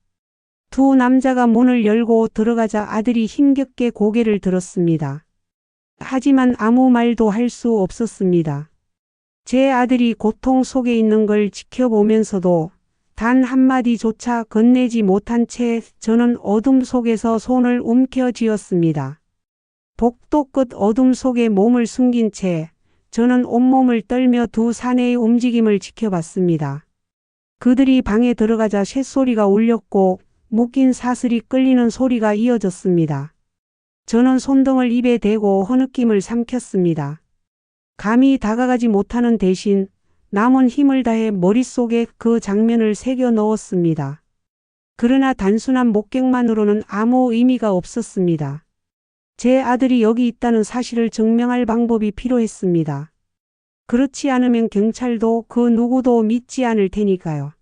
두 남자가 문을 열고 들어가자 아들이 힘겹게 고개를 들었습니다. 하지만 아무 말도 할 수 없었습니다. 제 아들이 고통 속에 있는 걸 지켜보면서도 단 한마디조차 건네지 못한 채 저는 어둠 속에서 손을 움켜쥐었습니다. 복도 끝 어둠 속에 몸을 숨긴 채 저는 온몸을 떨며 두 사내의 움직임을 지켜봤습니다. 그들이 방에 들어가자 쇳소리가 울렸고 묶인 사슬이 끌리는 소리가 이어졌습니다. 저는 손등을 입에 대고 흐느낌을 삼켰습니다. 감히 다가가지 못하는 대신 남은 힘을 다해 머릿속에 그 장면을 새겨 넣었습니다. 그러나 단순한 목격만으로는 아무 의미가 없었습니다. 제 아들이 여기 있다는 사실을 증명할 방법이 필요했습니다. 그렇지 않으면 경찰도 그 누구도 믿지 않을 테니까요.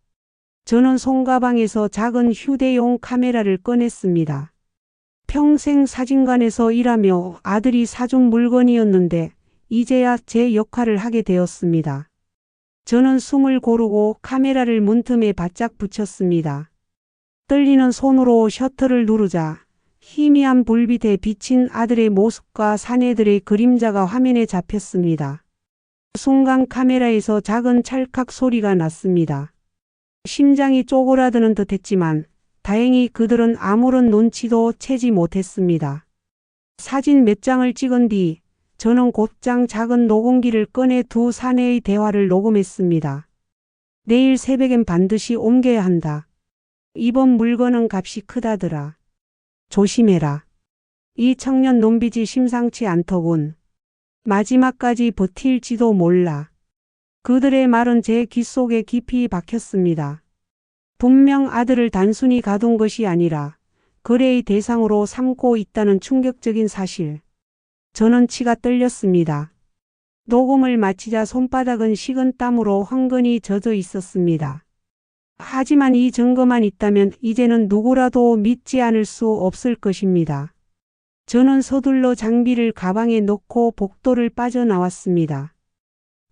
저는 손가방에서 작은 휴대용 카메라를 꺼냈습니다. 평생 사진관에서 일하며 아들이 사준 물건이었는데 이제야 제 역할을 하게 되었습니다. 저는 숨을 고르고 카메라를 문틈에 바짝 붙였습니다. 떨리는 손으로 셔터를 누르자 희미한 불빛에 비친 아들의 모습과 사내들의 그림자가 화면에 잡혔습니다. 순간 카메라에서 작은 찰칵 소리가 났습니다. 심장이 쪼그라드는 듯 했지만 다행히 그들은 아무런 눈치도 채지 못했습니다. 사진 몇 장을 찍은 뒤 저는 곧장 작은 녹음기를 꺼내 두 사내의 대화를 녹음했습니다. 내일 새벽엔 반드시 옮겨야 한다. 이번 물건은 값이 크다더라. 조심해라. 이 청년 눈빛이 심상치 않더군. 마지막까지 버틸지도 몰라. 그들의 말은 제 귓속에 깊이 박혔습니다. 분명 아들을 단순히 가둔 것이 아니라 거래의 대상으로 삼고 있다는 충격적인 사실. 저는 치가 떨렸습니다. 녹음을 마치자 손바닥은 식은 땀으로 황건히 젖어 있었습니다. 하지만 이 증거만 있다면 이제는 누구라도 믿지 않을 수 없을 것입니다. 저는 서둘러 장비를 가방에 넣고 복도를 빠져나왔습니다.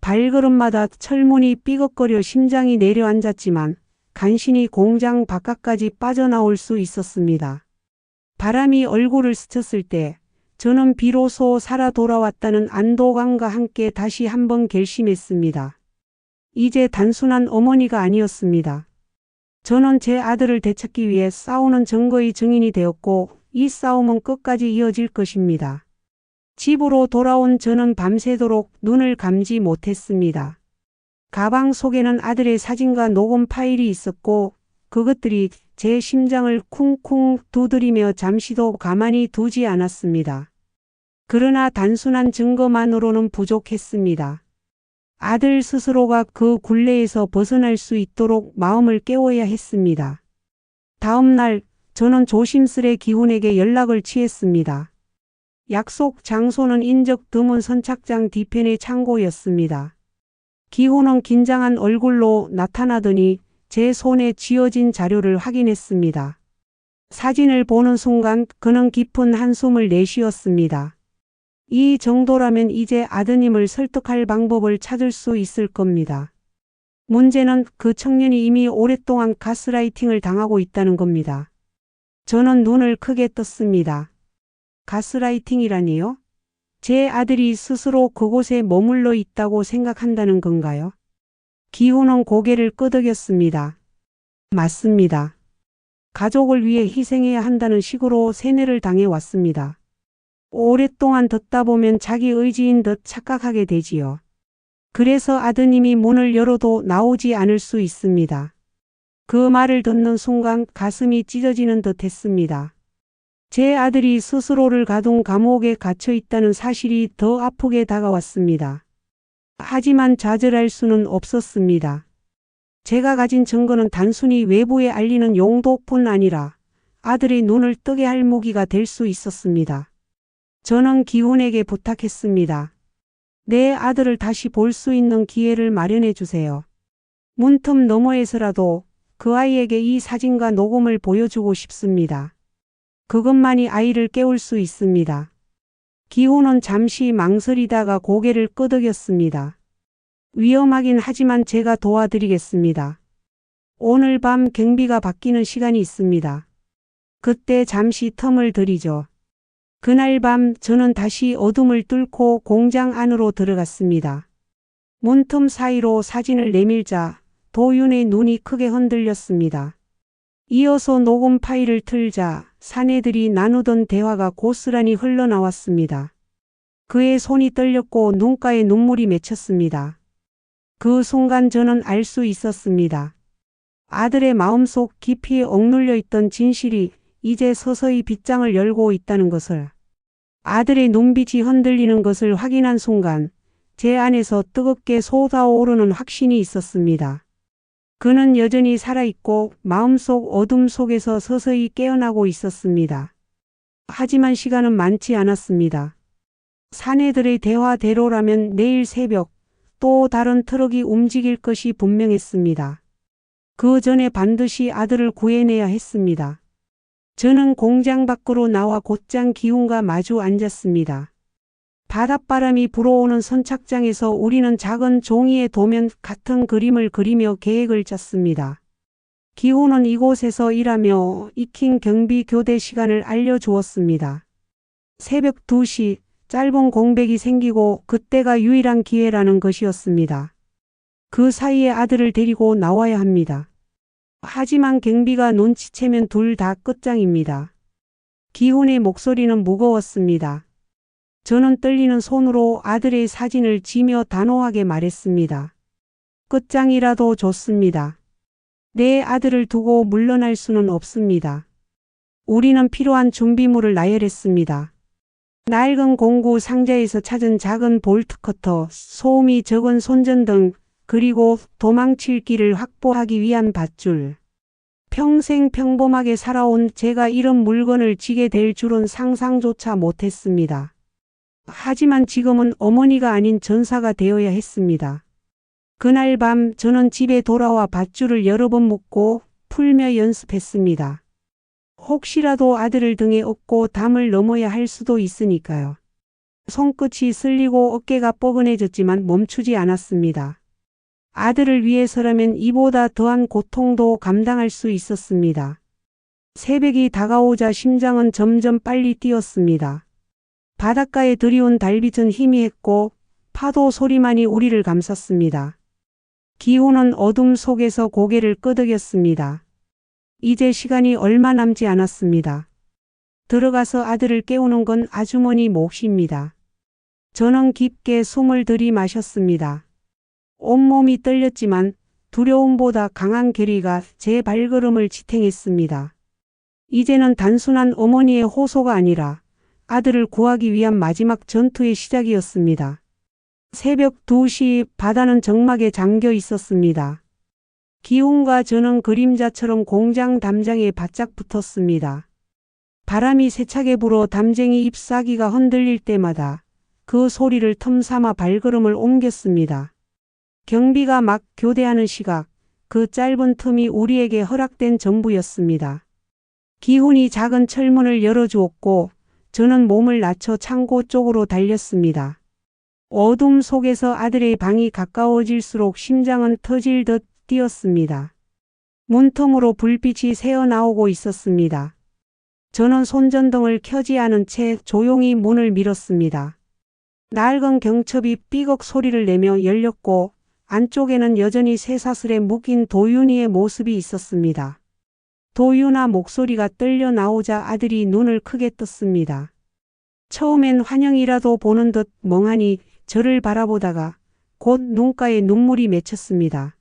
발걸음마다 철문이 삐걱거려 심장이 내려앉았지만 간신히 공장 바깥까지 빠져나올 수 있었습니다. 바람이 얼굴을 스쳤을 때 저는 비로소 살아 돌아왔다는 안도감과 함께 다시 한번 결심했습니다. 이제 단순한 어머니가 아니었습니다. 저는 제 아들을 되찾기 위해 싸우는 증거의 증인이 되었고 이 싸움은 끝까지 이어질 것입니다. 집으로 돌아온 저는 밤새도록 눈을 감지 못했습니다. 가방 속에는 아들의 사진과 녹음 파일이 있었고 그것들이 제 심장을 쿵쿵 두드리며 잠시도 가만히 두지 않았습니다. 그러나 단순한 증거만으로는 부족했습니다. 아들 스스로가 그 굴레에서 벗어날 수 있도록 마음을 깨워야 했습니다. 다음 날 저는 조심스레 기훈에게 연락을 취했습니다. 약속 장소는 인적 드문 선착장 뒤편의 창고였습니다. 기훈은 긴장한 얼굴로 나타나더니 제 손에 쥐어진 자료를 확인했습니다. 사진을 보는 순간 그는 깊은 한숨을 내쉬었습니다. 이 정도라면 이제 아드님을 설득할 방법을 찾을 수 있을 겁니다. 문제는 그 청년이 이미 오랫동안 가스라이팅을 당하고 있다는 겁니다. 저는 눈을 크게 떴습니다. 가스라이팅이라니요? 제 아들이 스스로 그곳에 머물러 있다고 생각한다는 건가요? 기훈은 고개를 끄덕였습니다. 맞습니다. 가족을 위해 희생해야 한다는 식으로 세뇌를 당해왔습니다. 오랫동안 듣다 보면 자기 의지인 듯 착각하게 되지요. 그래서 아드님이 문을 열어도 나오지 않을 수 있습니다. 그 말을 듣는 순간 가슴이 찢어지는 듯 했습니다. 제 아들이 스스로를 가둔 감옥에 갇혀 있다는 사실이 더 아프게 다가왔습니다. 하지만 좌절할 수는 없었습니다. 제가 가진 증거는 단순히 외부에 알리는 용도뿐 아니라 아들의 눈을 뜨게 할 무기가 될 수 있었습니다. 저는 기훈에게 부탁했습니다. 내 아들을 다시 볼 수 있는 기회를 마련해 주세요. 문틈 너머에서라도 그 아이에게 이 사진과 녹음을 보여주고 싶습니다. 그것만이 아이를 깨울 수 있습니다. 기훈은 잠시 망설이다가 고개를 끄덕였습니다. 위험하긴 하지만 제가 도와드리겠습니다. 오늘 밤 경비가 바뀌는 시간이 있습니다. 그때 잠시 텀을 드리죠. 그날 밤 저는 다시 어둠을 뚫고 공장 안으로 들어갔습니다. 문틈 사이로 사진을 내밀자 도윤의 눈이 크게 흔들렸습니다. 이어서 녹음 파일을 틀자 사내들이 나누던 대화가 고스란히 흘러나왔습니다. 그의 손이 떨렸고 눈가에 눈물이 맺혔습니다. 그 순간 저는 알 수 있었습니다. 아들의 마음속 깊이 억눌려 있던 진실이 이제 서서히 빗장을 열고 있다는 것을. 아들의 눈빛이 흔들리는 것을 확인한 순간 제 안에서 뜨겁게 솟아오르는 확신이 있었습니다. 그는 여전히 살아있고 마음속 어둠 속에서 서서히 깨어나고 있었습니다. 하지만 시간은 많지 않았습니다. 사내들의 대화대로라면 내일 새벽 또 다른 트럭이 움직일 것이 분명했습니다. 그 전에 반드시 아들을 구해내야 했습니다. 저는 공장 밖으로 나와 곧장 기훈과 마주 앉았습니다. 바닷바람이 불어오는 선착장에서 우리는 작은 종이에 도면 같은 그림을 그리며 계획을 짰습니다. 기훈은 이곳에서 일하며 익힌 경비 교대 시간을 알려주었습니다. 새벽 2시 짧은 공백이 생기고 그때가 유일한 기회라는 것이었습니다. 그 사이에 아들을 데리고 나와야 합니다. 하지만 경비가 눈치채면 둘 다 끝장입니다. 기훈의 목소리는 무거웠습니다. 저는 떨리는 손으로 아들의 사진을 쥐며 단호하게 말했습니다. 끝장이라도 좋습니다. 내 아들을 두고 물러날 수는 없습니다. 우리는 필요한 준비물을 나열했습니다. 낡은 공구 상자에서 찾은 작은 볼트 커터, 소음이 적은 손전등, 그리고 도망칠 길을 확보하기 위한 밧줄. 평생 평범하게 살아온 제가 이런 물건을 쥐게 될 줄은 상상조차 못했습니다. 하지만 지금은 어머니가 아닌 전사가 되어야 했습니다. 그날 밤 저는 집에 돌아와 밧줄을 여러 번 묶고 풀며 연습했습니다. 혹시라도 아들을 등에 업고 담을 넘어야 할 수도 있으니까요. 손끝이 쓸리고 어깨가 뻐근해졌지만 멈추지 않았습니다. 아들을 위해서라면 이보다 더한 고통도 감당할 수 있었습니다. 새벽이 다가오자 심장은 점점 빨리 뛰었습니다. 바닷가에 들이온 달빛은 희미했고 파도 소리만이 우리를 감쌌습니다. 기훈은 어둠 속에서 고개를 끄덕였습니다. 이제 시간이 얼마 남지 않았습니다. 들어가서 아들을 깨우는 건 아주머니 몫입니다. 저는 깊게 숨을 들이마셨습니다. 온몸이 떨렸지만 두려움보다 강한 결의가 제 발걸음을 지탱했습니다. 이제는 단순한 어머니의 호소가 아니라 아들을 구하기 위한 마지막 전투의 시작이었습니다. 새벽 2시 바다는 정막에 잠겨 있었습니다. 기운과 저는 그림자처럼 공장 담장에 바짝 붙었습니다. 바람이 세차게 불어 담쟁이 잎사귀가 흔들릴 때마다 그 소리를 틈삼아 발걸음을 옮겼습니다. 경비가 막 교대하는 시각, 그 짧은 틈이 우리에게 허락된 전부였습니다. 기훈이 작은 철문을 열어주었고 저는 몸을 낮춰 창고 쪽으로 달렸습니다. 어둠 속에서 아들의 방이 가까워질수록 심장은 터질 듯 뛰었습니다. 문틈으로 불빛이 새어나오고 있었습니다. 저는 손전등을 켜지 않은 채 조용히 문을 밀었습니다. 낡은 경첩이 삐걱 소리를 내며 열렸고 안쪽에는 여전히 쇠사슬에 묶인 도윤이의 모습이 있었습니다. 도윤아 목소리가 떨려 나오자 아들이 눈을 크게 떴습니다. 처음엔 환영이라도 보는 듯 멍하니 저를 바라보다가 곧 눈가에 눈물이 맺혔습니다.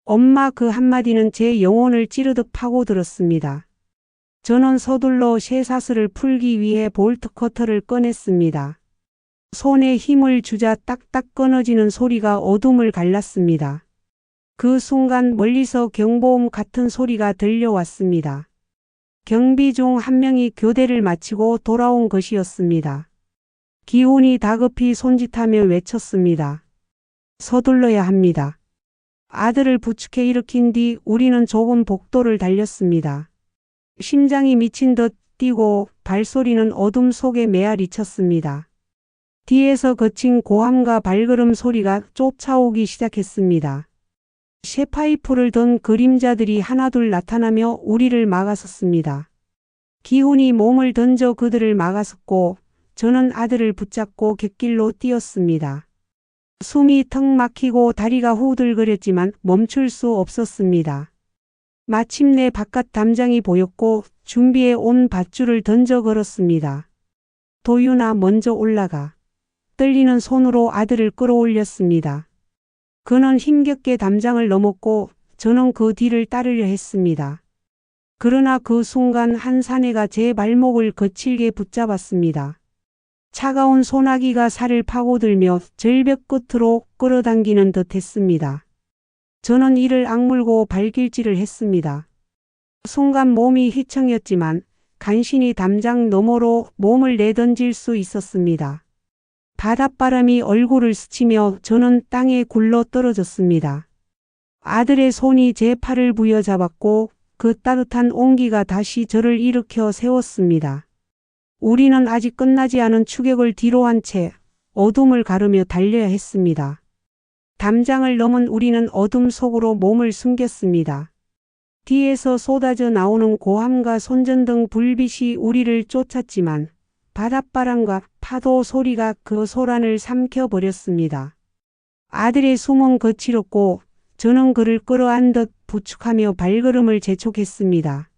엄마 그 한마디는 제 영혼을 찌르듯 파고들었습니다. 저는 서둘러 쇠사슬을 풀기 위해 볼트 커터를 꺼냈습니다. 손에 힘을 주자 딱딱 끊어지는 소리가 어둠을 갈랐습니다. 그 순간 멀리서 경보음 같은 소리가 들려왔습니다. 경비 중 한 명이 교대를 마치고 돌아온 것이었습니다. 기훈이 다급히 손짓하며 외쳤습니다. 서둘러야 합니다. 아들을 부축해 일으킨 뒤 우리는 좁은 복도를 달렸습니다. 심장이 미친 듯 뛰고 발소리는 어둠 속에 메아리쳤습니다. 뒤에서 거친 고함과 발걸음 소리가 쫓아오기 시작했습니다. 쇠파이프를 든 그림자들이 하나둘 나타나며 우리를 막아섰습니다. 기훈이 몸을 던져 그들을 막아섰고 저는 아들을 붙잡고 갯길로 뛰었습니다. 숨이 턱 막히고 다리가 후들거렸지만 멈출 수 없었습니다. 마침내 바깥 담장이 보였고 준비해 온 밧줄을 던져 걸었습니다. 도윤아 먼저 올라가. 떨리는 손으로 아들을 끌어올렸습니다. 그는 힘겹게 담장을 넘었고 저는 그 뒤를 따르려 했습니다. 그러나 그 순간 한 사내가 제 발목을 거칠게 붙잡았습니다. 차가운 소나기가 살을 파고들며 절벽 끝으로 끌어당기는 듯 했습니다. 저는 이를 악물고 발길질을 했습니다. 순간 몸이 휘청였지만 간신히 담장 너머로 몸을 내던질 수 있었습니다. 바닷바람이 얼굴을 스치며 저는 땅에 굴러 떨어졌습니다. 아들의 손이 제 팔을 부여잡았고 그 따뜻한 온기가 다시 저를 일으켜 세웠습니다. 우리는 아직 끝나지 않은 추격을 뒤로한 채 어둠을 가르며 달려야 했습니다. 담장을 넘은 우리는 어둠 속으로 몸을 숨겼습니다. 뒤에서 쏟아져 나오는 고함과 손전등 불빛이 우리를 쫓았지만 바닷바람과 파도 소리가 그 소란을 삼켜버렸습니다. 아들의 숨은 거칠었고 저는 그를 끌어안듯 부축하며 발걸음을 재촉했습니다.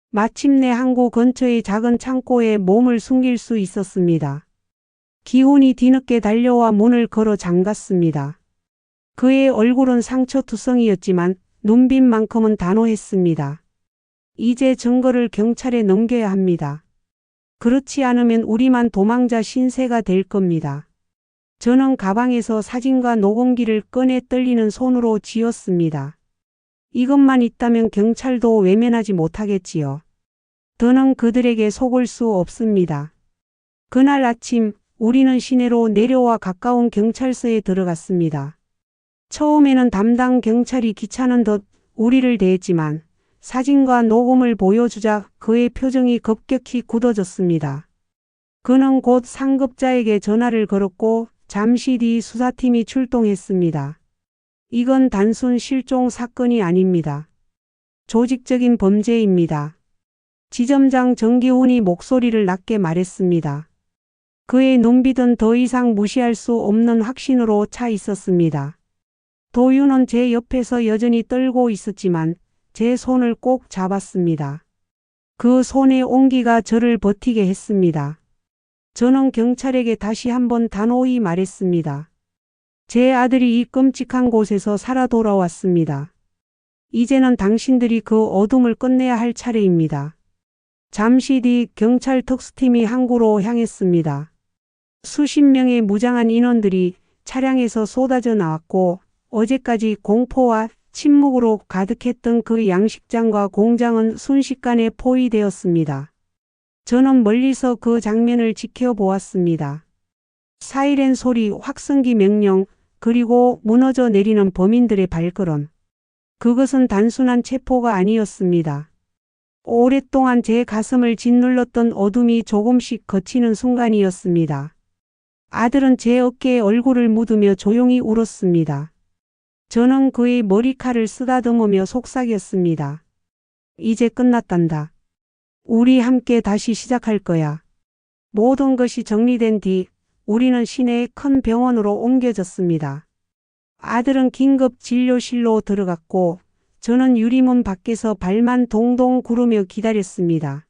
마침내 항구 근처의 작은 창고에 몸을 숨길 수 있었습니다. 기훈이 뒤늦게 달려와 문을 걸어 잠갔습니다. 그의 얼굴은 상처투성이었지만 눈빛만큼은 단호했습니다. 이제 증거를 경찰에 넘겨야 합니다. 그렇지 않으면 우리만 도망자 신세가 될 겁니다. 저는 가방에서 사진과 녹음기를 꺼내 떨리는 손으로 쥐었습니다. 이것만 있다면 경찰도 외면하지 못하겠지요. 더는 그들에게 속을 수 없습니다. 그날 아침 우리는 시내로 내려와 가까운 경찰서에 들어갔습니다. 처음에는 담당 경찰이 귀찮은 듯 우리를 대했지만 사진과 녹음을 보여주자 그의 표정이 급격히 굳어졌습니다. 그는 곧 상급자에게 전화를 걸었고 잠시 뒤 수사팀이 출동했습니다. 이건 단순 실종 사건이 아닙니다. 조직적인 범죄입니다. 지점장 정기훈이 목소리를 낮게 말했습니다. 그의 눈빛은 더 이상 무시할 수 없는 확신으로 차 있었습니다. 도윤은 제 옆에서 여전히 떨고 있었지만 제 손을 꼭 잡았습니다. 그 손의 온기가 저를 버티게 했습니다. 저는 경찰에게 다시 한번 단호히 말했습니다. 제 아들이 이 끔찍한 곳에서 살아 돌아왔습니다. 이제는 당신들이 그 어둠을 끝내야 할 차례입니다. 잠시 뒤 경찰 특수팀이 항구로 향했습니다. 수십 명의 무장한 인원들이 차량에서 쏟아져 나왔고 어제까지 공포와 침묵으로 가득했던 그 양식장과 공장은 순식간에 포위되었습니다. 저는 멀리서 그 장면을 지켜보았습니다. 사이렌 소리, 확성기 명령, 그리고 무너져 내리는 범인들의 발걸음. 그것은 단순한 체포가 아니었습니다. 오랫동안 제 가슴을 짓눌렀던 어둠이 조금씩 걷히는 순간이었습니다. 아들은 제 어깨에 얼굴을 묻으며 조용히 울었습니다. 저는 그의 머리칼을 쓰다듬으며 속삭였습니다. 이제 끝났단다. 우리 함께 다시 시작할 거야. 모든 것이 정리된 뒤 우리는 시내의 큰 병원으로 옮겨졌습니다. 아들은 긴급 진료실로 들어갔고 저는 유리문 밖에서 발만 동동 구르며 기다렸습니다.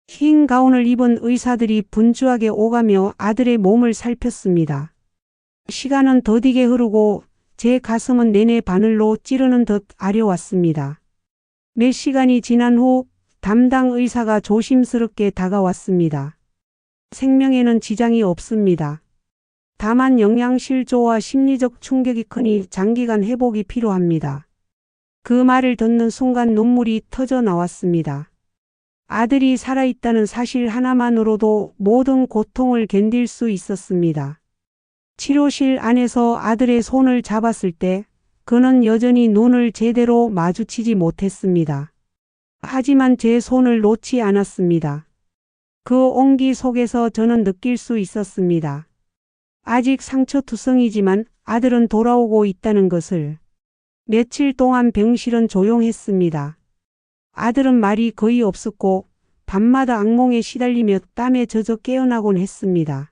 흰 가운을 입은 의사들이 분주하게 오가며 아들의 몸을 살폈습니다. 시간은 더디게 흐르고 제 가슴은 내내 바늘로 찌르는 듯 아려왔습니다. 몇 시간이 지난 후 담당 의사가 조심스럽게 다가왔습니다. 생명에는 지장이 없습니다. 다만 영양실조와 심리적 충격이 크니 장기간 회복이 필요합니다. 그 말을 듣는 순간 눈물이 터져 나왔습니다. 아들이 살아있다는 사실 하나만으로도 모든 고통을 견딜 수 있었습니다. 치료실 안에서 아들의 손을 잡았을 때 그는 여전히 눈을 제대로 마주치지 못했습니다. 하지만 제 손을 놓지 않았습니다. 그 온기 속에서 저는 느낄 수 있었습니다. 아직 상처투성이지만 아들은 돌아오고 있다는 것을. 며칠 동안 병실은 조용했습니다. 아들은 말이 거의 없었고 밤마다 악몽에 시달리며 땀에 젖어 깨어나곤 했습니다.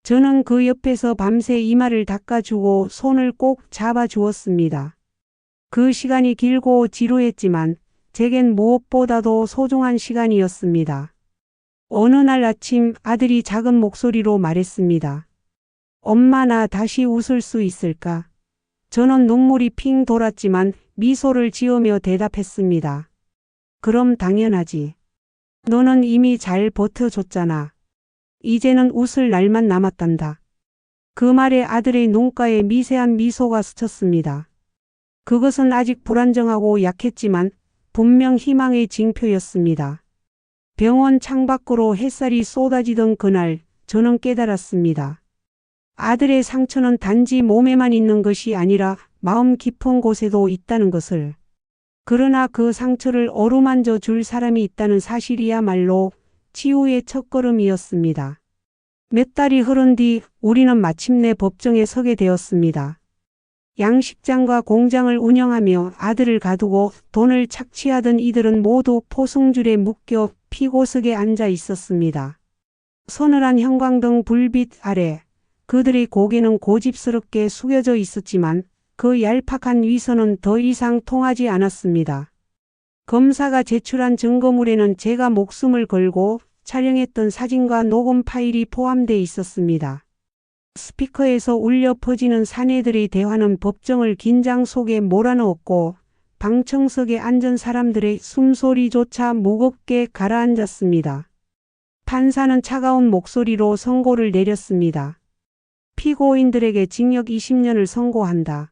저는 그 옆에서 밤새 이마를 닦아주고 손을 꼭 잡아주었습니다. 그 시간이 길고 지루했지만 제겐 무엇보다도 소중한 시간이었습니다. 어느 날 아침 아들이 작은 목소리로 말했습니다. 엄마, 나 다시 웃을 수 있을까? 저는 눈물이 핑 돌았지만 미소를 지으며 대답했습니다. 그럼 당연하지. 너는 이미 잘 버텨줬잖아. 이제는 웃을 날만 남았단다. 그 말에 아들의 눈가에 미세한 미소가 스쳤습니다. 그것은 아직 불안정하고 약했지만 분명 희망의 징표였습니다. 병원 창밖으로 햇살이 쏟아지던 그날 저는 깨달았습니다. 아들의 상처는 단지 몸에만 있는 것이 아니라 마음 깊은 곳에도 있다는 것을. 그러나 그 상처를 어루만져 줄 사람이 있다는 사실이야말로 치유의 첫걸음이었습니다. 몇 달이 흐른 뒤 우리는 마침내 법정에 서게 되었습니다. 양식장과 공장을 운영하며 아들을 가두고 돈을 착취하던 이들은 모두 포승줄에 묶여 피고석에 앉아 있었습니다. 서늘한 형광등 불빛 아래 그들의 고개는 고집스럽게 숙여져 있었지만 그 얄팍한 위선은 더 이상 통하지 않았습니다. 검사가 제출한 증거물에는 제가 목숨을 걸고 촬영했던 사진과 녹음 파일이 포함되어 있었습니다. 스피커에서 울려 퍼지는 사내들의 대화는 법정을 긴장 속에 몰아넣었고 방청석에 앉은 사람들의 숨소리조차 무겁게 가라앉았습니다. 판사는 차가운 목소리로 선고를 내렸습니다. 피고인들에게 징역 20년을 선고한다.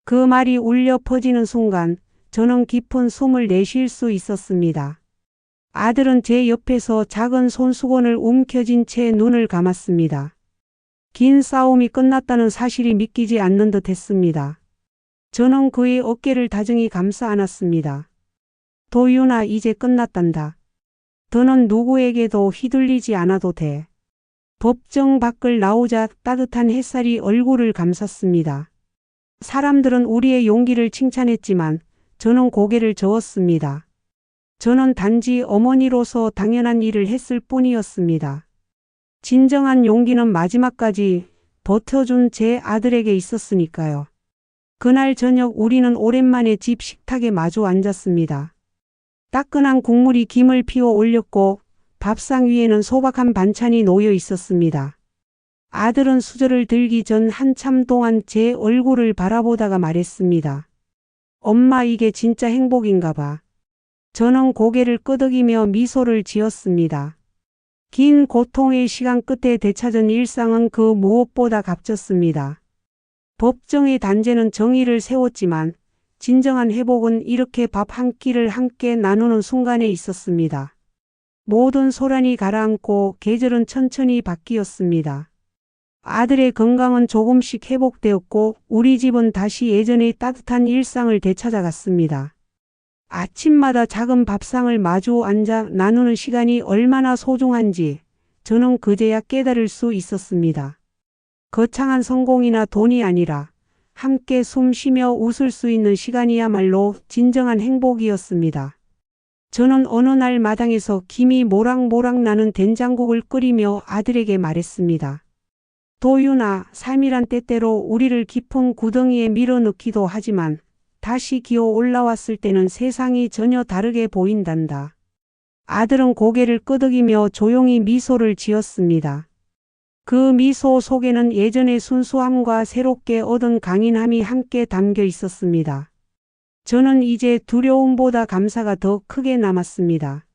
그 말이 울려 퍼지는 순간 저는 깊은 숨을 내쉴 수 있었습니다. 아들은 제 옆에서 작은 손수건을 움켜쥔 채 눈을 감았습니다. 긴 싸움이 끝났다는 사실이 믿기지 않는 듯 했습니다. 저는 그의 어깨를 다정히 감싸 안았습니다. 도윤아, 이제 끝났단다. 더는 누구에게도 휘둘리지 않아도 돼. 법정 밖을 나오자 따뜻한 햇살이 얼굴을 감쌌습니다. 사람들은 우리의 용기를 칭찬했지만 저는 고개를 저었습니다. 저는 단지 어머니로서 당연한 일을 했을 뿐이었습니다. 진정한 용기는 마지막까지 버텨준 제 아들에게 있었으니까요. 그날 저녁 우리는 오랜만에 집 식탁에 마주 앉았습니다. 따끈한 국물이 김을 피워 올렸고 밥상 위에는 소박한 반찬이 놓여 있었습니다. 아들은 수저를 들기 전 한참 동안 제 얼굴을 바라보다가 말했습니다. 엄마, 이게 진짜 행복인가 봐. 저는 고개를 끄덕이며 미소를 지었습니다. 긴 고통의 시간 끝에 되찾은 일상은 그 무엇보다 값졌습니다. 법정의 단죄는 정의를 세웠지만 진정한 회복은 이렇게 밥 한 끼를 함께 나누는 순간에 있었습니다. 모든 소란이 가라앉고 계절은 천천히 바뀌었습니다. 아들의 건강은 조금씩 회복되었고 우리 집은 다시 예전의 따뜻한 일상을 되찾아갔습니다. 아침마다 작은 밥상을 마주 앉아 나누는 시간이 얼마나 소중한지 저는 그제야 깨달을 수 있었습니다. 거창한 성공이나 돈이 아니라 함께 숨 쉬며 웃을 수 있는 시간이야말로 진정한 행복이었습니다. 저는 어느 날 마당에서 김이 모락모락 나는 된장국을 끓이며 아들에게 말했습니다. 도윤아, 삶이란 때때로 우리를 깊은 구덩이에 밀어넣기도 하지만 다시 기어 올라왔을 때는 세상이 전혀 다르게 보인단다. 아들은 고개를 끄덕이며 조용히 미소를 지었습니다. 그 미소 속에는 예전의 순수함과 새롭게 얻은 강인함이 함께 담겨 있었습니다. 저는 이제 두려움보다 감사가 더 크게 남았습니다.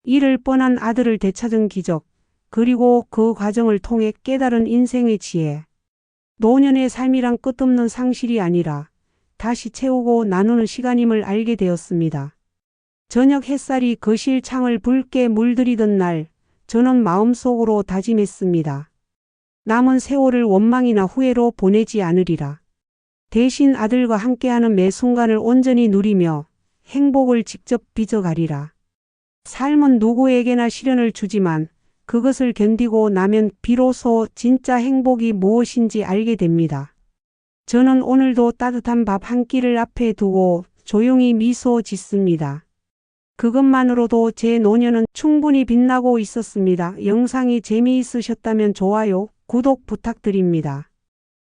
잃을 뻔한 아들을 되찾은 기적, 그리고 그 과정을 통해 깨달은 인생의 지혜. 노년의 삶이란 끝없는 상실이 아니라 다시 채우고 나누는 시간임을 알게 되었습니다. 저녁 햇살이 거실 창을 붉게 물들이던 날, 저는 마음속으로 다짐했습니다. 남은 세월을 원망이나 후회로 보내지 않으리라. 대신 아들과 함께하는 매 순간을 온전히 누리며 행복을 직접 빚어가리라. 삶은 누구에게나 시련을 주지만 그것을 견디고 나면 비로소 진짜 행복이 무엇인지 알게 됩니다. 저는 오늘도 따뜻한 밥 한 끼를 앞에 두고 조용히 미소 짓습니다. 그것만으로도 제 노년은 충분히 빛나고 있었습니다. 영상이 재미있으셨다면 좋아요, 구독 부탁드립니다.